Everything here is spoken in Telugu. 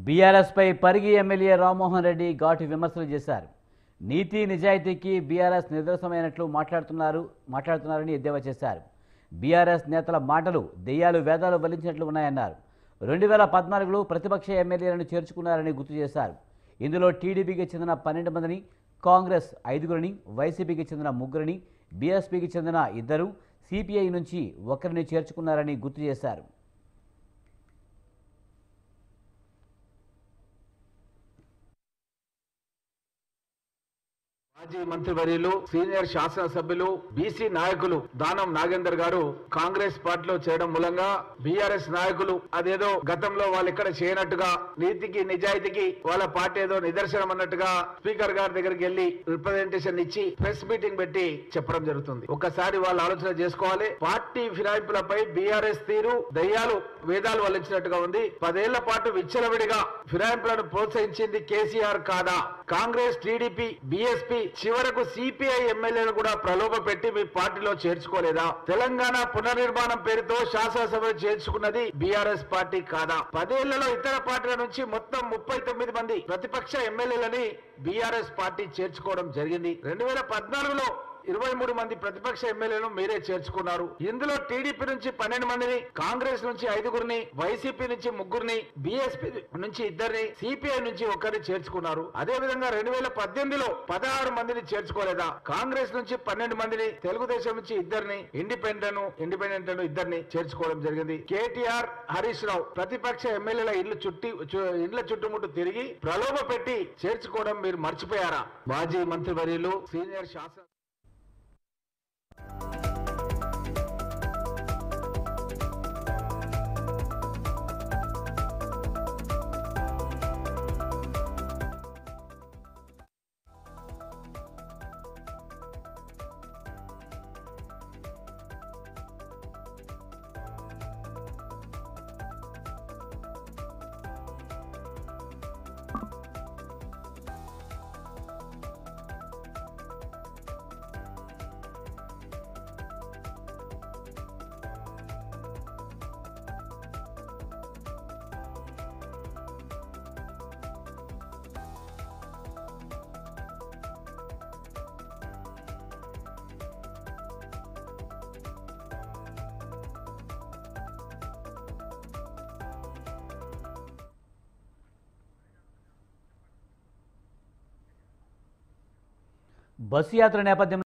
బీఆర్ఎస్పై పరిగి ఎమ్మెల్యే రామ్మోహన్ రెడ్డి ఘాటు విమర్శలు చేశారు. నీతి నిజాయితీకి బీఆర్ఎస్ నిదర్శనమైనట్లు మాట్లాడుతున్నారని ఎద్దేవా చేశారు. బీఆర్ఎస్ నేతల మాటలు దెయ్యాలు వేదాలు వల్లించినట్లు ఉన్నాయన్నారు. 2014లో ప్రతిపక్ష ఎమ్మెల్యేలను చేర్చుకున్నారని గుర్తు చేశారు. ఇందులో టీడీపీకి చెందిన 12 మందిని, కాంగ్రెస్ 5గురిని, వైసీపీకి చెందిన 3గురిని, బీఎస్పీకి చెందిన 2, సిపిఐ నుంచి 1ని చేర్చుకున్నారని గుర్తు చేశారు. మాజీ మంత్రివర్యులు, సీనియర్ శాసనసభ్యులు, బీసీ నాయకులు దానం నాగేందర్ గారు కాంగ్రెస్ పార్టీలో చేరడం మూలంగా బీఆర్ఎస్ నాయకులు అదేదో గతంలో వాళ్ళు ఇక్కడ చేయనట్టుగా, నీతికి నిజాయితీకి వాళ్ళ పార్టీ ఏదో నిదర్శనం అన్నట్టుగా స్పీకర్ గారి దగ్గరికి వెళ్లి రిప్రజెంటేషన్ ఇచ్చి ప్రెస్ మీటింగ్ పెట్టి చెప్పడం జరుగుతుంది. ఒక్కసారి వాళ్ళు ఆలోచన చేసుకోవాలి. పార్టీ ఫిరాయింపులపై బీఆర్ఎస్ తీరు దయ్యాలు వేదాలు వల్లించినట్టుగా ఉంది. 10 ఏళ్ల పాటు విచ్చలవిడిగా ఫిరాయింపులను ప్రోత్సహించింది కేసీఆర్ కాదా? కాంగ్రెస్, టీడీపీ, బీఎస్పీ చివరకు సిపిఐ ఎమ్మెల్యేలు కూడా ప్రలోభ పెట్టి మీ పార్టీలో చేర్చుకోలేదా? తెలంగాణ పునర్నిర్మాణం పేరుతో శాసనసభ చేర్చుకున్నది బీఆర్ఎస్ పార్టీ కాదా? 10 ఏళ్లలో ఇతర పార్టీల నుంచి మొత్తం 39 మంది ప్రతిపక్ష ఎమ్మెల్యేలని బీఆర్ఎస్ పార్టీ చేర్చుకోవడం జరిగింది. 2014లో 23 మంది ప్రతిపక్ష ఎమ్మెల్యేలను మీరే చేర్చుకున్నారు. ఇందులో టీడీపీ నుంచి 12 మందిని, కాంగ్రెస్ నుంచి 5గురిని, వైసీపీ నుంచి 3గురిని, బీఎస్పీ నుంచి 2ని, సిపిఐ నుంచి 1ని చేర్చుకున్నారు. అదే విధంగా 2018లో 16 మందిని చేర్చుకోలేదా? కాంగ్రెస్ నుంచి 12 మందిని, తెలుగుదేశం నుంచి 2ని, ఇండిపెండెంట్ 2ని చేర్చుకోవడం జరిగింది. కేటీఆర్, హరీష్ రావు ప్రతిపక్ష ఎమ్మెల్యేల ఇండ్ల చుట్టుముట్టు తిరిగి ప్రలోభ పెట్టి చేర్చుకోవడం మీరు మర్చిపోయారా? మాజీ మంత్రివర్యులు, సీనియర్ శాసన బస్సు యాత్ర నేపథ్యంలో